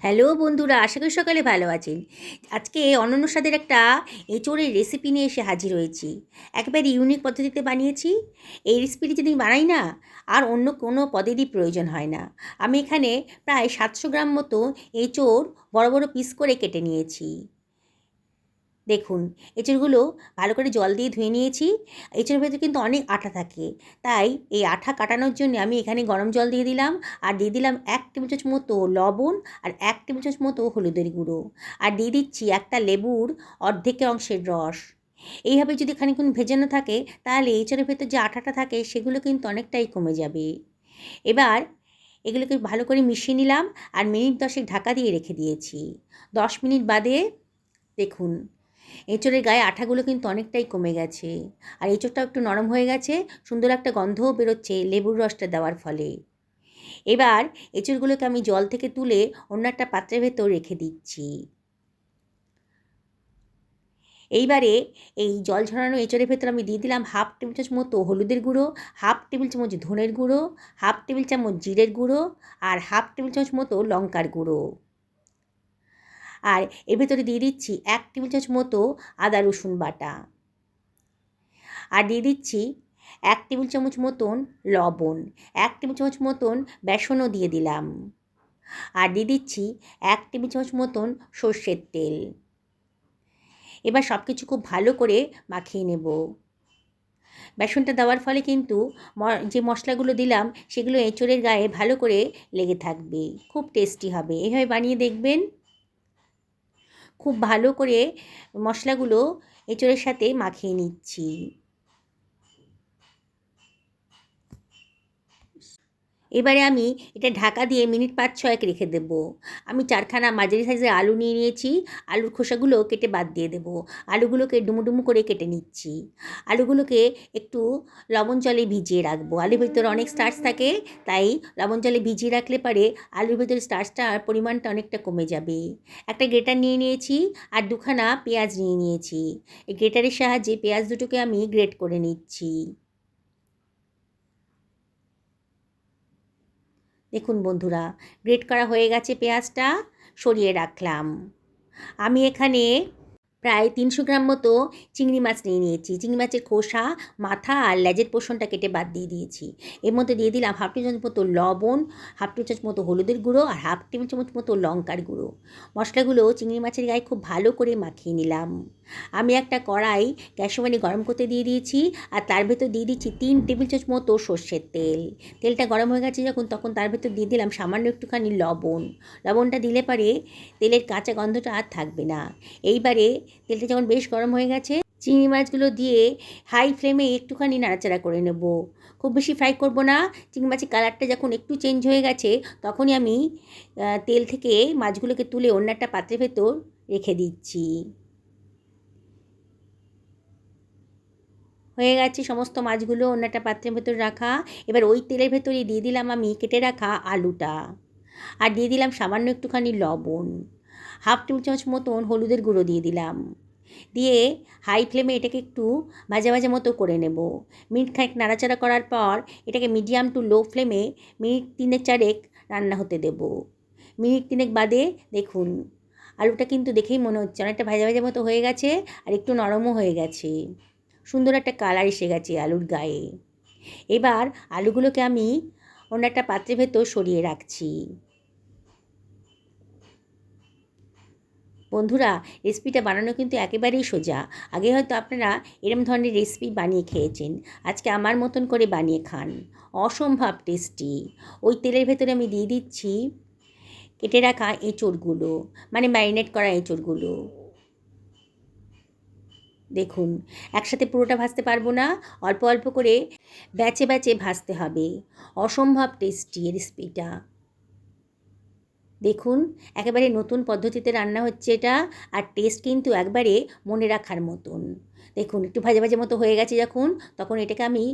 Hello বন্ধুরা, আশা করি সকালে ভালো আছেন। আজকে অনন্য স্বাদের একটা এঁচোড়ের রেসিপি নিয়ে এসে হাজির হয়েছি। একেবারে ইউনিক পদ্ধতিতে বানিয়েছি। এই রেসিপিটি যদি বানাই না, আর অন্য কোনো পদেরই প্রয়োজন হয় না। আমি এখানে প্রায় 700 গ্রাম মতো এঁচোড় বড় বড় পিস করে কেটে নিয়েছি। দেখুন, এঁচোড়গুলো ভালো করে জল দিয়ে ধুয়ে নিয়েছি। এঁচোড়ের ভেতরে কিন্তু অনেক আঠা থাকে, তাই এই আঠা কাটানোর জন্য আমি এখানে গরম জল দিয়ে দিলাম। আর দিয়ে দিলাম 1 টেবিল চামচ মতো লবণ, আর 1 টেবিল চামচ মতো হলুদের গুঁড়ো, আর দিয়ে দিচ্ছি একটা লেবুর অর্ধেকের অংশের রস। এইভাবে যদি খানিকক্ষণ ভেজানো থাকে, তাহলে এঁচোড়ের ভেতর যে আঠাটা থাকে সেগুলো কিন্তু অনেকটাই কমে যাবে। এবার এগুলোকে ভালো করে মিশিয়ে নিলাম, আর মিনিট 10 ঢাকা দিয়ে রেখে দিয়েছি। 10 মিনিট বাদে দেখুন, এঁচোড়ের গায়ে আঠাগুলো কিন্তু অনেকটাই কমে গেছে, আর এঁচোড়টাও একটু নরম হয়ে গেছে। সুন্দর একটা গন্ধও বেরোচ্ছে লেবুর রসটা দেওয়ার ফলে। এবার এঁচোড়গুলোকে আমি জল থেকে তুলে অন্য একটা পাত্রের ভেতর রেখে দিচ্ছি। এইবারে এই জল ঝরানো এঁচোড়ের ভেতর আমি দিয়ে দিলাম 1/2 টেবিল চামচ মতো হলুদের গুঁড়ো, 1/2 টেবিল চামচ ধনের গুঁড়ো, 1/2 টেবিল চামচ জিরের গুঁড়ো, আর 1/2 টেবিল চামচ মতো লঙ্কার গুঁড়ো। আর এর ভেতরে দিয়ে দিচ্ছি 1 টেবিল চামচ মতো আদা রসুন বাটা, আর দিয়ে দিচ্ছি 1 টেবিল চামচ মতন লবণ, 1 টেবিল চামচ মতন বেসনও দিয়ে দিলাম, আর দিয়ে দিচ্ছি 1 টেবিল চামচ মতন সর্ষের তেল। এবার সব কিছু খুব ভালো করে মাখিয়ে নেব। বেসনটা দেওয়ার ফলে কিন্তু যে মশলাগুলো দিলাম সেগুলো এঁচোড়ের গায়ে ভালো করে লেগে থাকবে, খুব টেস্টি হবে। এভাবে বানিয়ে দেখবেন। খুব ভালো করে মশলাগুলো এঁচোড়ের সাথে মাখিয়ে নিচ্ছি। এবারে আমি এটা ঢাকা দিয়ে মিনিট 5-6 রেখে দেব। আমি 4খানা মাঝারি সাইজের আলু নিয়ে নিয়েছি। আলুর খোসাগুলো কেটে বাদ দিয়ে দেব। আলুগুলোকে ডুমো ডুমো করে কেটে নিচ্ছি। আলুগুলোকে একটু লবণ জলে ভিজিয়ে রাখবো। আলুর ভেতরে অনেক স্টার্চ থাকে, তাই লবণ জলে ভিজিয়ে রাখলে পারে আলুর ভেতরে স্টার্চটার পরিমাণটা অনেকটা কমে যাবে। একটা গ্রেটার নিয়ে নিয়েছি, আর 2খানা পেঁয়াজ নিয়ে নিয়েছি। এই গ্রেটারের সাহায্যে পেঁয়াজ দুটোকে আমি গ্রেট করে নিচ্ছি। দেখুন বন্ধুরা, গ্রেট করা হয়ে গেছে পেঁয়াজটা, সরিয়ে রাখলাম। আমি এখানে প্রায় 300 গ্রাম মতো চিংড়ি মাছ নিয়ে নিয়েছি। চিংড়ি মাছের খোসা, মাথা আর লেজের পোর্শনটা কেটে বাদ দিয়ে দিয়েছি। এর মধ্যে দিয়ে দিলাম 1/2 টেবিল চামচ মতো লবণ, 1/2 টেবিল চামচ মতো হলুদের গুঁড়ো, আর 1/2 টেবিল চামচ মতো লঙ্কার গুঁড়ো। মশলাগুলো চিংড়ি মাছের গায়ে খুব ভালো করে মাখিয়ে নিলাম। আমি একটা কড়াই গ্যাসের ওভেনে গরম করতে দিয়ে দিয়েছি, আর তার ভেতর দিয়ে দিচ্ছি 3 টেবিল চামচ মতো সর্ষের তেল। তেলটা গরম হয়ে গেছে যখন, তখন তার ভেতর দিয়ে দিলাম সামান্য একটুখানি লবণ। লবণটা দিলে পারে তেলের কাঁচা গন্ধটা আর থাকবে না। এইবারে তেলটা যখন বেশ গরম হয়ে গেছে, চিংড়ি মাছগুলো দিয়ে হাই ফ্লেমে একটুখানি নাড়াচাড়া করে নেব। খুব বেশি ফ্রাই করব না। চিংড়ি মাছের কালারটা যখন একটু চেঞ্জ হয়ে গেছে, তখনই আমি তেল থেকে মাছগুলোকে তুলে অন্য একটা পাত্রের ভেতর রেখে দিচ্ছি। হয়ে গেছে সমস্ত মাছগুলো অন্য একটা পাত্রের ভেতর রাখা। এবার ওই তেলের ভেতরেই দিয়ে দিলাম আমি কেটে রাখা আলুটা, আর দিয়ে দিলাম সামান্য একটুখানি লবণ, 1/2 টেবিল চামচ মতন হলুদের গুঁড়ো দিয়ে দিলাম। দিয়ে হাই ফ্লেমে এটাকে একটু ভাজা ভাজা মতো করে নেব। মিনিট খানেক নাড়াচাড়া করার পর এটাকে মিডিয়াম টু লো ফ্লেমে মিনিট 3-4 রান্না হতে দেব। মিনিট 3 বাদে দেখুন, আলুটা কিন্তু দেখেই মনে হচ্ছে অনেকটা ভাজা ভাজা মতো হয়ে গেছে, আর একটু নরমও হয়ে গেছে। সুন্দর একটা কালার এসে গেছে আলুর গায়ে। এবার আলুগুলোকে আমি অন্য একটা পাত্রের ভেতর সরিয়ে রাখছি। বন্ধুরা, রেসিপিটা বানানো কিন্তু একেবারেই সোজা। আগে হয়তো আপনারা এরম ধরনের রেসিপি বানিয়ে খেয়েছেন। আজকে আমার মতন করে বানিয়ে খান, অসম্ভব টেস্টি। ওই তেলের ভেতরে আমি দিয়ে দিচ্ছি কেটে রাখা এঁচোড়গুলো, মানে ম্যারিনেট করা এঁচোড়গুলো। দেখুন, একসাথে পুরোটা ভাজতে পারবো না, অল্প অল্প করে ব্যাচে ব্যাচে ভাজতে হবে। অসম্ভব টেস্টি এই রেসিপিটা। দেখুন, একেবারে নতুন পদ্ধতিতে রান্না হচ্ছে এটা, আর টেস্ট কিন্তু একবারে মনে রাখার মতন। দেখুন, একটু ভাজা ভাজা মতো হয়ে গেছে যখন, তখন এটাকে আমি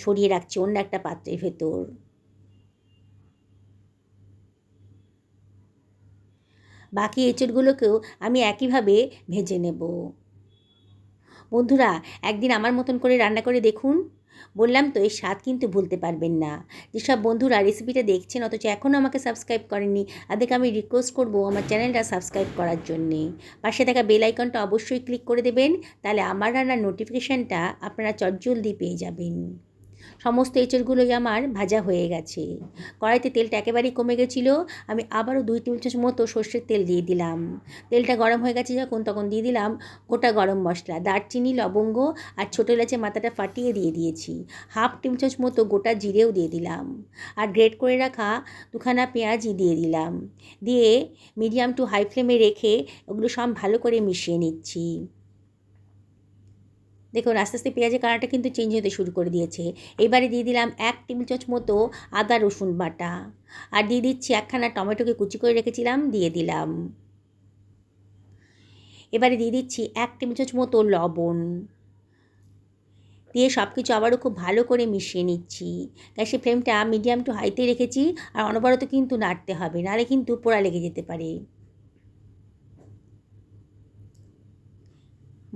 সরিয়ে রাখছি অন্য একটা পাত্রের ভেতর। বাকি এঁচোড়গুলোকেও আমি একইভাবে ভেজে নেব। বন্ধুরা, একদিন আমার মতন করে রান্না করে দেখুন, বললাম তো, এর স্বাদ কিন্তু ভুলতে পারবেন না। যেসব বন্ধুরা রেসিপিটা দেখছেন অথচ এখনও আমাকে সাবস্ক্রাইব করেননি, তাদেরকে আমি রিকোয়েস্ট করব আমার চ্যানেলটা সাবস্ক্রাইব করার জন্যে। পাশে থাকা বেল আইকনটা অবশ্যই ক্লিক করে দেবেন, তাহলে আমার রান্নার নোটিফিকেশানটা আপনারা চটজলদি পেয়ে যাবেন। সমস্ত এঁচড়গুলোই আমার ভাজা হয়ে গেছে। কড়াইতে তেলটা একেবারেই কমে গেছিলো। আমি আবারও 2 টেবিল চামচ মতো সর্ষের তেল দিয়ে দিলাম। তেলটা গরম হয়ে গেছে যখন, তখন দিয়ে দিলাম গোটা গরম মশলা, দারচিনি, লবঙ্গ আর ছোটো এলাচের মাথাটা ফাটিয়ে দিয়ে দিয়েছি। হাফ টেবিল চামচ মতো গোটা জিরেও দিয়ে দিলাম। আর গ্রেট করে রাখা দুখানা পেঁয়াজই দিয়ে দিলাম। দিয়ে মিডিয়াম টু হাই ফ্লেমে রেখে ওগুলো সব ভালো করে মিশিয়ে নিচ্ছি। দেখুন আস্তে আস্তে পেঁয়াজের কালারটা কিন্তু চেঞ্জ হতে শুরু করে দিয়েছে। এবারে দিয়ে দিলাম 1 টেবিল চামচ মতো আদা রসুন বাটা, আর দিয়ে দিচ্ছি একখানা টমেটোকে কুচি করে রেখেছিলাম, দিয়ে দিলাম। এবারে দিয়ে দিচ্ছি 1 টেবিল চামচ মতো লবণ, দিয়ে সব কিছু আবারও খুব ভালো করে মিশিয়ে নিচ্ছি। গ্যাসের ফ্লেমটা মিডিয়াম টু হাইতে রেখেছি, আর অনবরত কিন্তু নাড়তে হবে, নাহলে কিন্তু পোড়া লেগে যেতে পারে।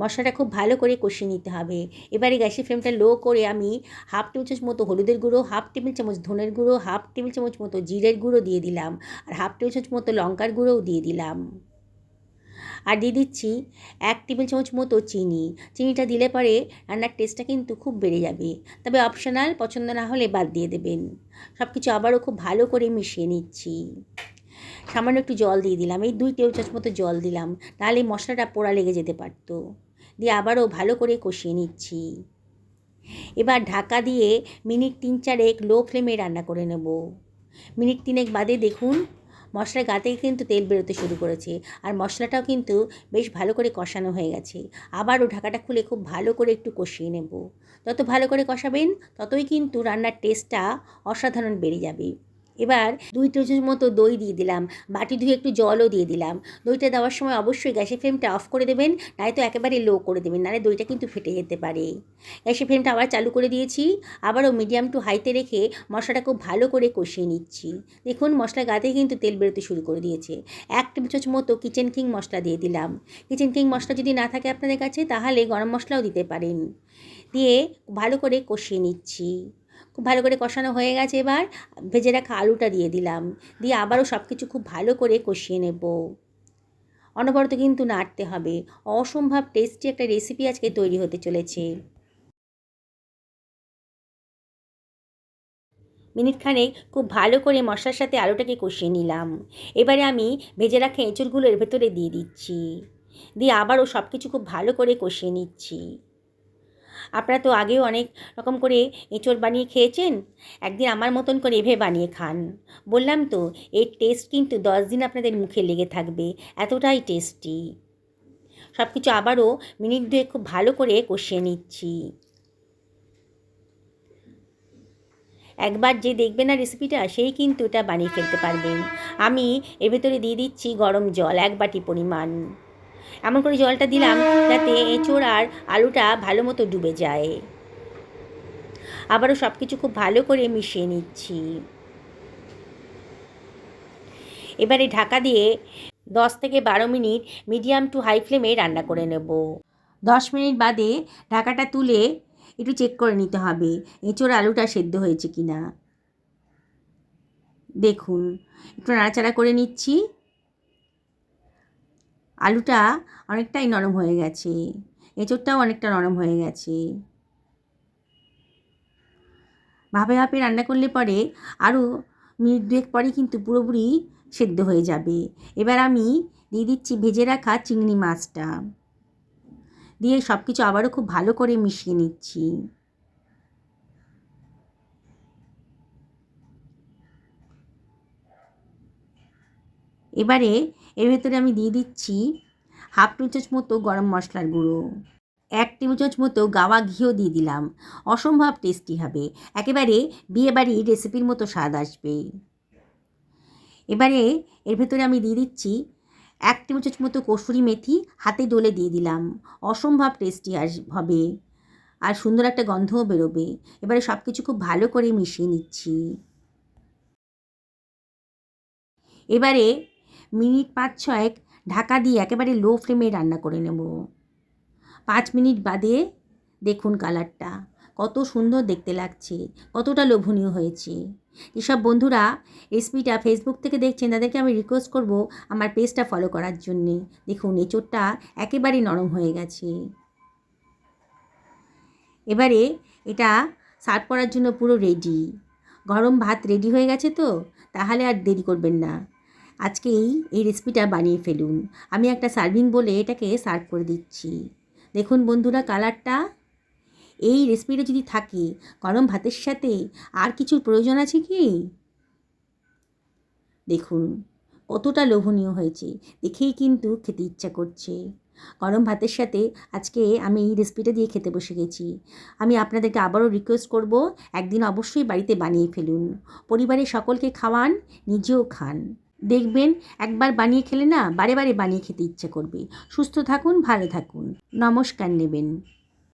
মশলাটা খুব ভালো করে কষিয়ে নিতে হবে। এবারে গ্যাসের ফ্লেমটা লো করে আমি হাফ টেবিল চামচ মতো হলুদের গুঁড়ো, হাফ টেবিল চামচ ধনের গুঁড়ো, হাফ টেবিল চামচ মতো জিরের গুঁড়ো দিয়ে দিলাম, আর হাফ টেবিল চামচ মতো লঙ্কার গুঁড়োও দিয়ে দিলাম। আর দিয়ে দিচ্ছি 1 টেবিল চামচ মতো চিনি। চিনিটা দিলে পরে রান্নার টেস্টটা কিন্তু খুব বেড়ে যাবে, তবে অপশনাল, পছন্দ না হলে বাদ দিয়ে দেবেন। সব কিছু আবারও খুব ভালো করে মিশিয়ে নিচ্ছি। সামান্য একটু জল দিয়ে দিলাম, এই 2 টেবিল চামচ মতো জল দিলাম, তাহলে মশলাটা পোড়া লেগে যেতে পারতো। দিয়ে আবারও ভালো করে কষিয়ে নিচ্ছি। এবার ঢাকা দিয়ে মিনিট 3-4 লো ফ্লেমে রান্না করে নেব। মিনিট 3 বাদে দেখুন মশলার গা থেকে কিন্তু তেল বেরোতে শুরু করেছে, আর মশলাটাও কিন্তু বেশ ভালো করে কষানো হয়ে গেছে। আবারও ঢাকাটা খুলে খুব ভালো করে একটু কষিয়ে নেব। যত ভালো করে কষাবেন ততই কিন্তু রান্নার টেস্টটা অসাধারণ বেড়ে যাবে। এবার 2 টেবিল চামচ মতো দই দিয়ে দিলাম, বাটি ধুয়ে একটু জলও দিয়ে দিলাম। দইটা দেওয়ার সময় অবশ্যই গ্যাসের ফ্লেমটা অফ করে দেবেন, নয়তো একেবারে লো করে দেবেন, নাহলে দইটা কিন্তু ফেটে যেতে পারে। গ্যাসের ফ্লেমটা আবার চালু করে দিয়েছি, আবারও মিডিয়াম টু হাইতে রেখে মশলাটা খুব ভালো করে কষিয়ে নিচ্ছি। দেখুন মশলার গাতে কিন্তু তেল বেরোতে শুরু করে দিয়েছে। 1 টেবিল চামচ মতো কিচেন কিং মশলা দিয়ে দিলাম। কিচেন কিং মশলা যদি না থাকে আপনাদের কাছে, তাহলে গরম মশলাও দিতে পারেন। দিয়ে ভালো করে কষিয়ে নিচ্ছি। খুব ভালো করে কষানো হয়ে গেছে। এবার ভেজে রাখা আলুটা দিয়ে দিলাম, দিয়ে আবারও সব কিছু খুব ভালো করে কষিয়ে নেব। অনবরত কিন্তু নাড়তে হবে। অসম্ভব টেস্টি একটা রেসিপি আজকে তৈরি হতে চলেছে। মিনিট খানেক খুব ভালো করে মশলার সাথে আলুটাকে কষিয়ে নিলাম। এবারে আমি ভেজে রাখা এঁচড়গুলো এর ভেতরে দিয়ে দিচ্ছি, দিয়ে আবারও সব কিছু খুব ভালো করে কষিয়ে নিচ্ছি। আপনারা তো আগেও অনেক রকম করে এঁচড় বানিয়ে খেয়েছেন, একদিন আমার মতন করে এভাবে বানিয়ে খান। বললাম তো, এর টেস্ট কিন্তু 10 দিন আপনাদের মুখে লেগে থাকবে, এতটাই টেস্টি। সব কিছু আবারও মিনিট 2 খুব ভালো করে কষিয়ে নিচ্ছি। একবার যে দেখবে না রেসিপিটা, সেই কিন্তু এটা বানিয়ে ফেলতে পারবেন। আমি এর ভেতরে দিয়ে দিচ্ছি গরম জল 1 বাটি পরিমাণ। এমন করে জলটা দিলাম যাতে এঁচড় আর আলুটা ভালো মতো ডুবে যায়। আবারও সব কিছু খুব ভালো করে মিশিয়ে নিচ্ছি। এবারে ঢাকা দিয়ে 10 থেকে 12 মিনিট মিডিয়াম টু হাই ফ্লেমে রান্না করে নেব। 10 মিনিট বাদে ঢাকাটা তুলে একটু চেক করে নিতে হবে এঁচড় আলুটা সেদ্ধ হয়েছে কি না। দেখুন একটু নাড়াচাড়া করে নিচ্ছি। আলুটা অনেকটাই নরম হয়ে গেছে, এঁচড়টাও অনেকটা নরম হয়ে গেছে। ভাপে ভাপে রান্না করলে পরে আরও মিনিট 2 পরে কিন্তু পুরোপুরি সেদ্ধ হয়ে যাবে। এবার আমি দিয়ে দিচ্ছি ভেজে রাখা চিংড়ি মাছটা, দিয়ে সব কিছু আবারও খুব ভালো করে মিশিয়ে নিচ্ছি। এবারে এর ভেতরে আমি দিয়ে দিচ্ছি হাফ টেবিল চামচ মতো গরম মশলার গুঁড়ো, 1 টেবিল চামচ মতো গাওয়া ঘিও দিয়ে দিলাম। অসম্ভব টেস্টি হবে, একেবারে বিয়েবাড়ির রেসিপির মতো স্বাদ আসবে। এবারে এর ভেতরে আমি দিয়ে দিচ্ছি 1 টেবিল চামচ মতো কসুরি মেথি, হাতে ডলে দিয়ে দিলাম। অসম্ভব টেস্টি হবে, আর সুন্দর একটা গন্ধও বেরোবে। এবারে সব কিছু খুব ভালো করে মিশিয়ে নিচ্ছি। এবারে মিনিট 5-6 ঢাকা দিয়ে একেবারে লো ফ্লেমে রান্না করে নেব। 5 মিনিট বাদে দেখুন কালারটা কত সুন্দর দেখতে লাগছে, কতটা লোভনীয় হয়েছে। যেসব বন্ধুরা রেসিপিটা ফেসবুক থেকে দেখছেন তাদেরকে আমি রিকোয়েস্ট করব আমার পেজটা ফলো করার জন্যে। দেখুন এঁচোড়টা একেবারেই নরম হয়ে গেছে। এবারে এটা সার্ভ করার জন্য পুরো রেডি। গরম ভাত রেডি হয়ে গেছে তো, তাহলে আর দেরি করবেন না, আজকেই এই রেসিপিটা বানিয়ে ফেলুন। আমি একটা সার্ভিং বলে এটাকে সার্ভ করে দিচ্ছি। দেখুন বন্ধুরা কালারটা। এই রেসিপিটা যদি থাকে গরম ভাতের সাথে আর কিছুর প্রয়োজন আছে কি? দেখুন কতটা লোভনীয় হয়েছে, দেখেই কিন্তু খেতে ইচ্ছা করছে। গরম ভাতের সাথে আজকে আমি এই রেসিপিটা দিয়ে খেতে বসে গেছি। আমি আপনাদেরকে আবারও রিকোয়েস্ট করব, একদিন অবশ্যই বাড়িতে বানিয়ে ফেলুন, পরিবারের সকলকে খাওয়ান, নিজেও খান। দেখবেন একবার বানিয়ে খেলে না বারে বারে বানিয়ে খেতে ইচ্ছে করবে। সুস্থ থাকুন, ভালো থাকুন, নমস্কার নেবেন।